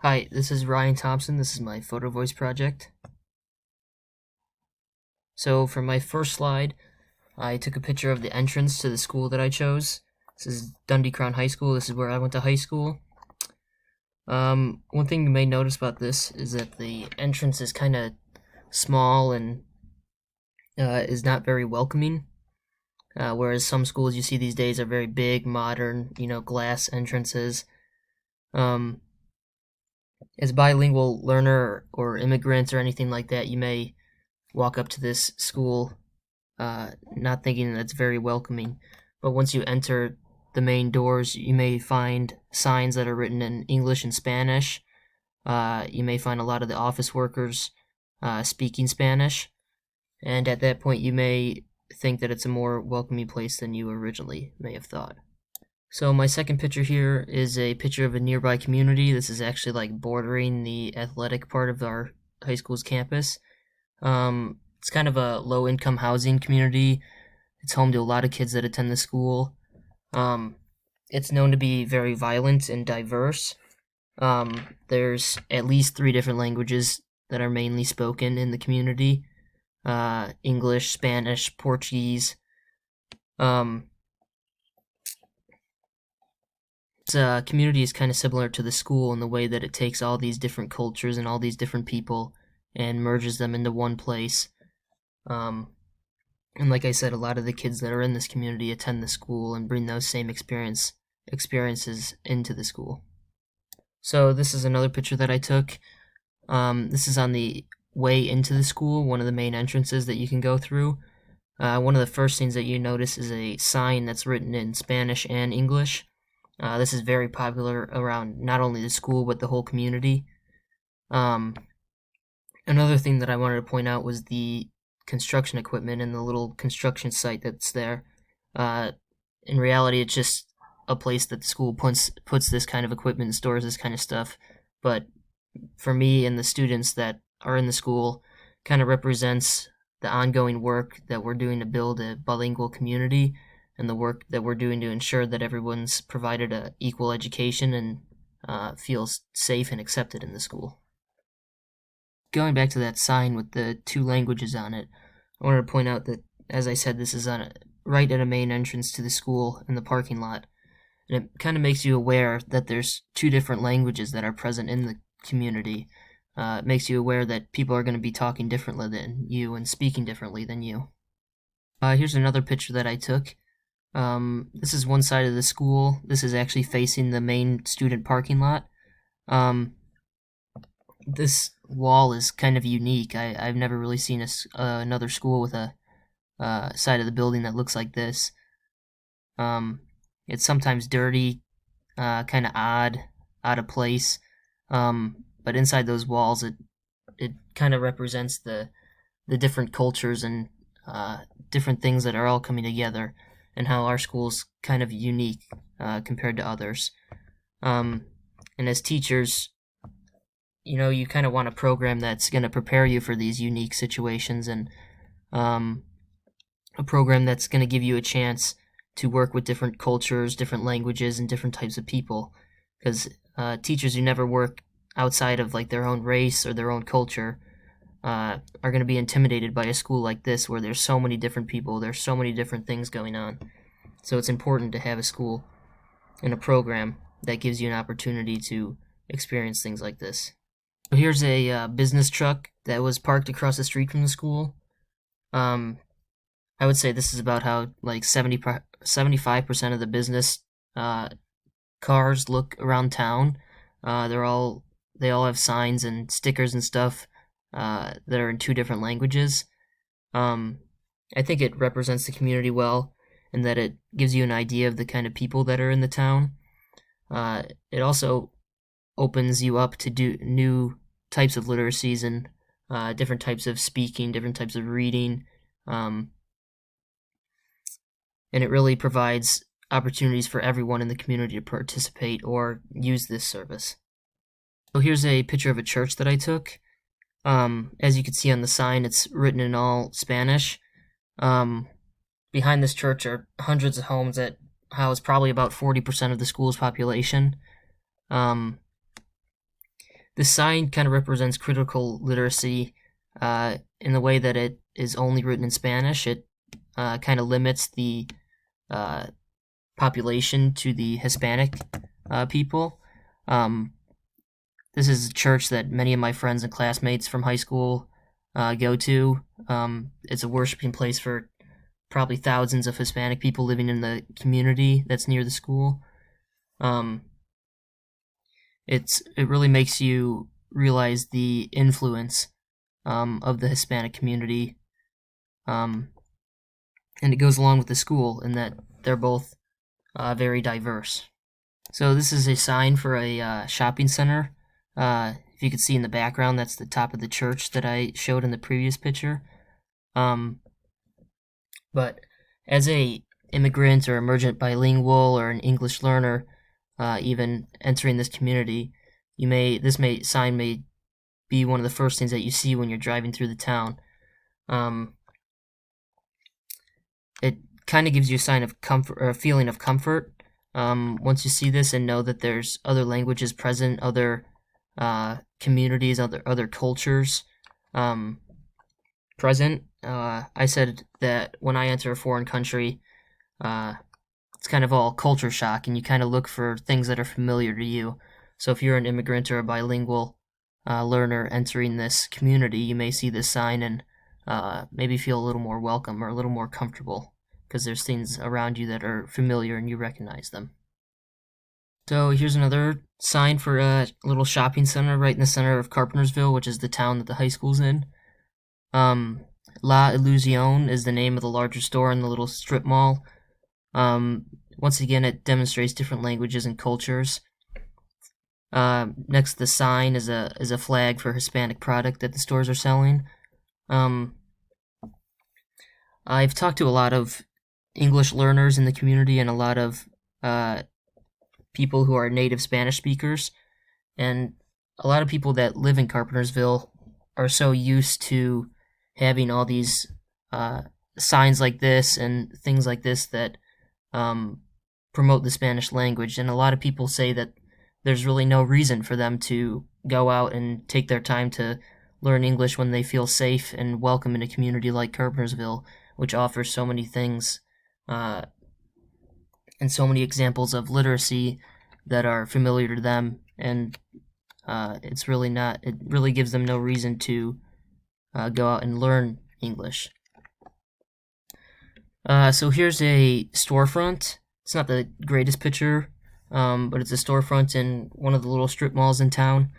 Hi, this is Ryan Thompson. This is my Photovoice project. So for my first slide, I took a picture of the entrance to the school that I chose. This is Dundee-Crown High School. This is where I went to high school. One thing you may notice about this is that the entrance is kind of small and is not very welcoming. Whereas some schools you see these days are very big, modern, glass entrances. Um, as a bilingual learner or immigrant or anything like that, you may walk up to this school not thinking that it's very welcoming. But once you enter the main doors, you may find signs that are written in English and Spanish. You may find a lot of the office workers speaking Spanish. And at that point, you may think that it's a more welcoming place than you originally may have thought. So my second picture here is a picture of a nearby community. This is actually like bordering the athletic part of our high school's campus. It's kind of a low-income housing community. It's home to a lot of kids that attend the school. It's known to be very violent and diverse. There's at least 3 different languages that are mainly spoken in the community. English, Spanish, Portuguese. This community is kind of similar to the school in the way that it takes all these different cultures and all these different people and merges them into one place. And like I said, a lot of the kids that are in this community attend the school and bring those same experiences into the school. So this is another picture that I took. This is on the way into the school, one of the main entrances that you can go through. One of the first things that you notice is a sign that's written in Spanish and English. This is very popular around not only the school but the whole community. Another thing that I wanted to point out was the construction equipment and the little construction site that's there. In reality, it's just a place that the school puts this kind of equipment and stores this kind of stuff. But for me and the students that are in the school, kind of represents the ongoing work that we're doing to build a bilingual community and the work that we're doing to ensure that everyone's provided an equal education and feels safe and accepted in the school. Going back to that sign with the 2 languages on it, I wanted to point out that, as I said, this is right at a main entrance to the school in the parking lot. And it kind of makes you aware that there's 2 different languages that are present in the community. It makes you aware that people are going to be talking differently than you and speaking differently than you. Here's another picture that I took. This is one side of the school. This is actually facing the main student parking lot. This wall is kind of unique. I've never really seen another school with a side of the building that looks like this. It's sometimes dirty, kind of odd, out of place. But inside those walls, it kind of represents the different cultures and different things that are all coming together, and how our school's kind of unique compared to others. And as teachers, you kind of want a program that's going to prepare you for these unique situations, and a program that's going to give you a chance to work with different cultures, different languages, and different types of people. Because teachers who never work outside of like their own race or their own culture are going to be intimidated by a school like this, where there's so many different people, there's so many different things going on. So it's important to have a school and a program that gives you an opportunity to experience things like this. So here's a business truck that was parked across the street from the school. I would say this is about how like 75% of the business cars look around town. They all have signs and stickers and stuff that are in 2 different languages. I think it represents the community well, and that it gives you an idea of the kind of people that are in the town. It also opens you up to do new types of literacies and different types of speaking, different types of reading, and it really provides opportunities for everyone in the community to participate or use this service. So here's a picture of a church that I took. As you can see on the sign, it's written in all Spanish. Behind this church are hundreds of homes that house probably about 40% of the school's population. This sign kind of represents critical literacy in the way that it is only written in Spanish. It kind of limits the population to the Hispanic people. This is a church that many of my friends and classmates from high school go to. It's a worshiping place for probably thousands of Hispanic people living in the community that's near the school. It really makes you realize the influence of the Hispanic community, and it goes along with the school in that they're both very diverse. So this is a sign for a shopping center. If you can see in the background, that's the top of the church that I showed in the previous picture. But as a immigrant or emergent bilingual or an English learner, even entering this community, this sign may be one of the first things that you see when you're driving through the town. It kind of gives you a sign of comfort, or a feeling of comfort, once you see this and know that there's other languages present, other communities, other cultures present. I said that when I enter a foreign country, it's kind of all culture shock, and you kind of look for things that are familiar to you. So if you're an immigrant or a bilingual learner entering this community, you may see this sign and maybe feel a little more welcome or a little more comfortable because there's things around you that are familiar and you recognize them. So here's another sign for a little shopping center right in the center of Carpentersville, which is the town that the high school's in. La Illusion is the name of the larger store in the little strip mall. Once again, it demonstrates different languages and cultures. Next to the sign is a flag for Hispanic product that the stores are selling. I've talked to a lot of English learners in the community and a lot of people who are native Spanish speakers, and a lot of people that live in Carpentersville are so used to having all these signs like this and things like this that promote the Spanish language, and a lot of people say that there's really no reason for them to go out and take their time to learn English when they feel safe and welcome in a community like Carpentersville, which offers so many things and so many examples of literacy that are familiar to them, and it really gives them no reason to go out and learn English. So here's a storefront. It's not the greatest picture, but it's a storefront in one of the little strip malls in town.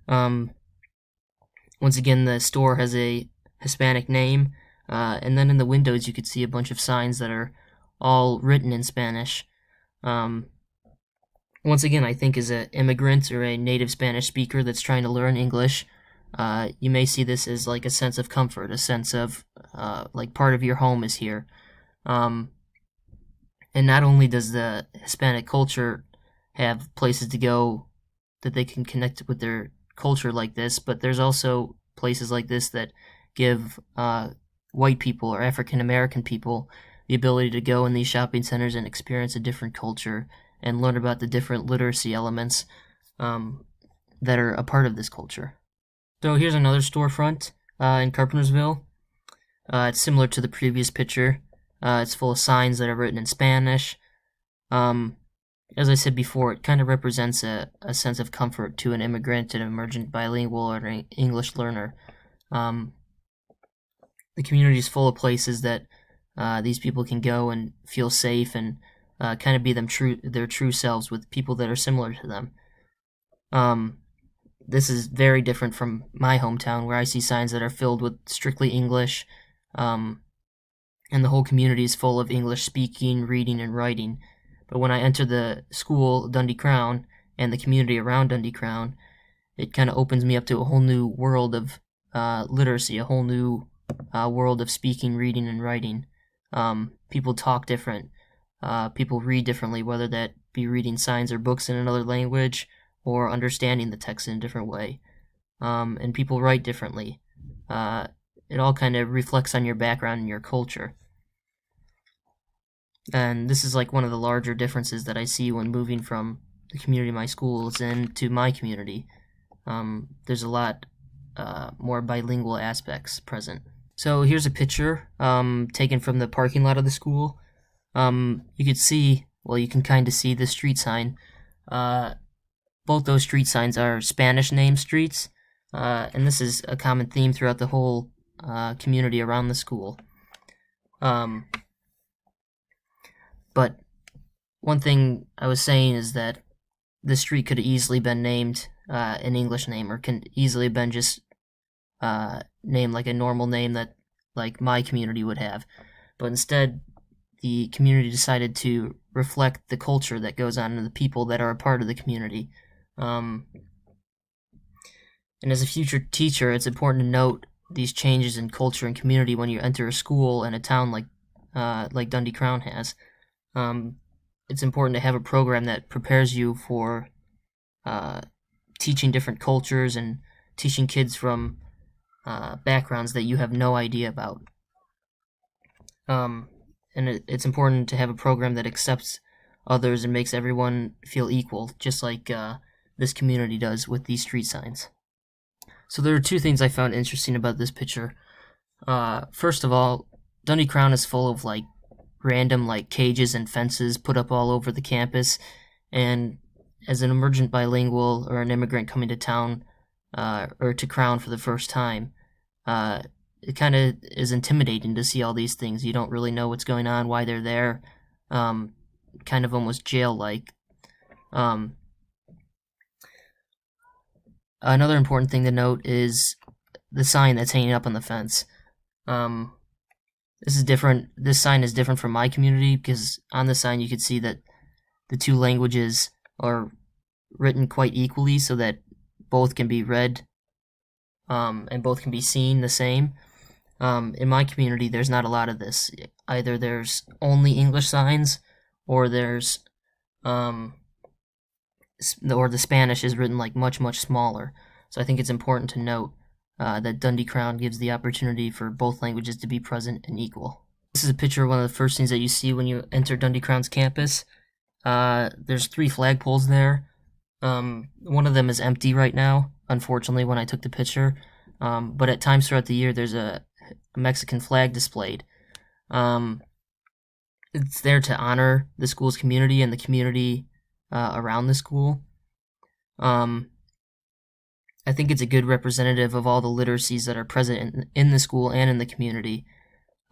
Once again, the store has a Hispanic name, and then in the windows you could see a bunch of signs that are all written in Spanish. Once again, I think as an immigrant or a native Spanish speaker that's trying to learn English, you may see this as like a sense of comfort, a sense of like part of your home is here. And not only does the Hispanic culture have places to go that they can connect with their culture like this, but there's also places like this that give white people or African American people the ability to go in these shopping centers and experience a different culture and learn about the different literacy elements that are a part of this culture. So here's another storefront in Carpentersville. It's similar to the previous picture. It's full of signs that are written in Spanish. As I said before, it kind of represents a sense of comfort to an immigrant, an emergent bilingual, or an English learner. The community is full of places that these people can go and feel safe and kind of be their true selves with people that are similar to them. This is very different from my hometown, where I see signs that are filled with strictly English, and the whole community is full of English speaking, reading, and writing. But when I enter the school, Dundee-Crown, and the community around Dundee-Crown, it kind of opens me up to a whole new world of literacy, a whole new world of speaking, reading, and writing. People talk different. People read differently, whether that be reading signs or books in another language or understanding the text in a different way. And people write differently. It all kind of reflects on your background and your culture. And this is like one of the larger differences that I see when moving from the community my school is in to my community. there's a lot more bilingual aspects present. So here's a picture taken from the parking lot of the school. You could see, well, you can kind of see the street sign. Both those street signs are Spanish name streets, and this is a common theme throughout the whole community around the school. But one thing I was saying is that the street could have easily been named an English name, or can easily have been just named like a normal name that like my community would have. But instead, the community decided to reflect the culture that goes on and the people that are a part of the community. And as a future teacher, it's important to note these changes in culture and community when you enter a school in a town like Dundee-Crown has. It's important to have a program that prepares you for teaching different cultures and teaching kids from backgrounds that you have no idea about. And it's important to have a program that accepts others and makes everyone feel equal, just like this community does with these street signs. So there are two things I found interesting about this picture. First of all, Dundee-Crown is full of like random like cages and fences put up all over the campus, and as an emergent bilingual or an immigrant coming to town or to Crown for the first time, it kind of is intimidating to see all these things. You don't really know what's going on, why they're there, kind of almost jail-like. Another important thing to note is the sign that's hanging up on the fence. This is different. This sign is different from my community because on the sign you can see that the two languages are written quite equally so that both can be read and both can be seen the same. In my community, there's not a lot of this. Either there's only English signs, or there's or the Spanish is written like much smaller. So I think it's important to note that Dundee-Crown gives the opportunity for both languages to be present and equal. This is a picture of one of the first things that you see when you enter Dundee-Crown's campus. There's 3 flagpoles there. One of them is empty right now, unfortunately, when I took the picture. But at times throughout the year, there's a Mexican flag displayed. It's there to honor the school's community and the community around the school. I think it's a good representative of all the literacies that are present in the school and in the community.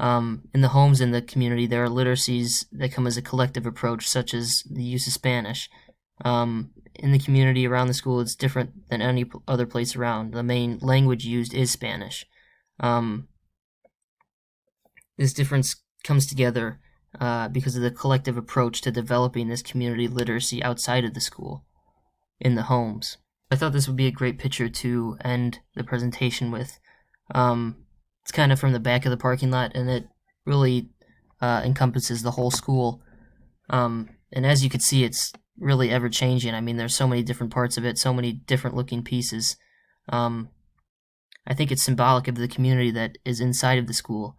In the homes in the community, there are literacies that come as a collective approach, such as the use of Spanish. In the community around the school, it's different than any other place around. The main language used is Spanish. This difference comes together because of the collective approach to developing this community literacy outside of the school, in the homes. I thought this would be a great picture to end the presentation with. It's kind of from the back of the parking lot, and it really encompasses the whole school. And as you can see, it's really ever-changing. I mean, there's so many different parts of it, so many different-looking pieces. I think it's symbolic of the community that is inside of the school.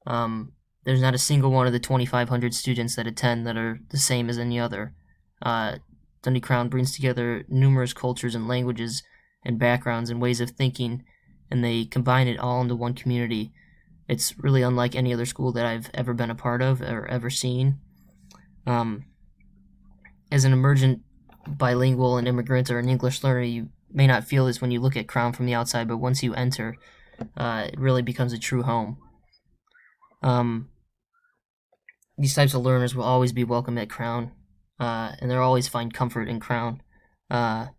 There's not a single one of the 2,500 students that attend that are the same as any other. Dundee-Crown brings together numerous cultures and languages and backgrounds and ways of thinking, and they combine it all into one community. It's really unlike any other school that I've ever been a part of or ever seen. As an emergent bilingual, an immigrant, or an English learner, you may not feel this when you look at Crown from the outside, but once you enter, it really becomes a true home. These types of learners will always be welcome at Crown, and they'll always find comfort in Crown. But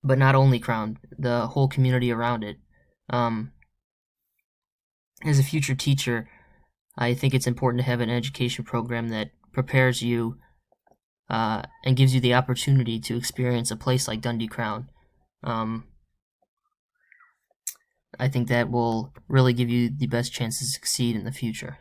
not only Crown, the whole community around it. As a future teacher, I think it's important to have an education program that prepares you and gives you the opportunity to experience a place like Dundee-Crown. I think that will really give you the best chance to succeed in the future.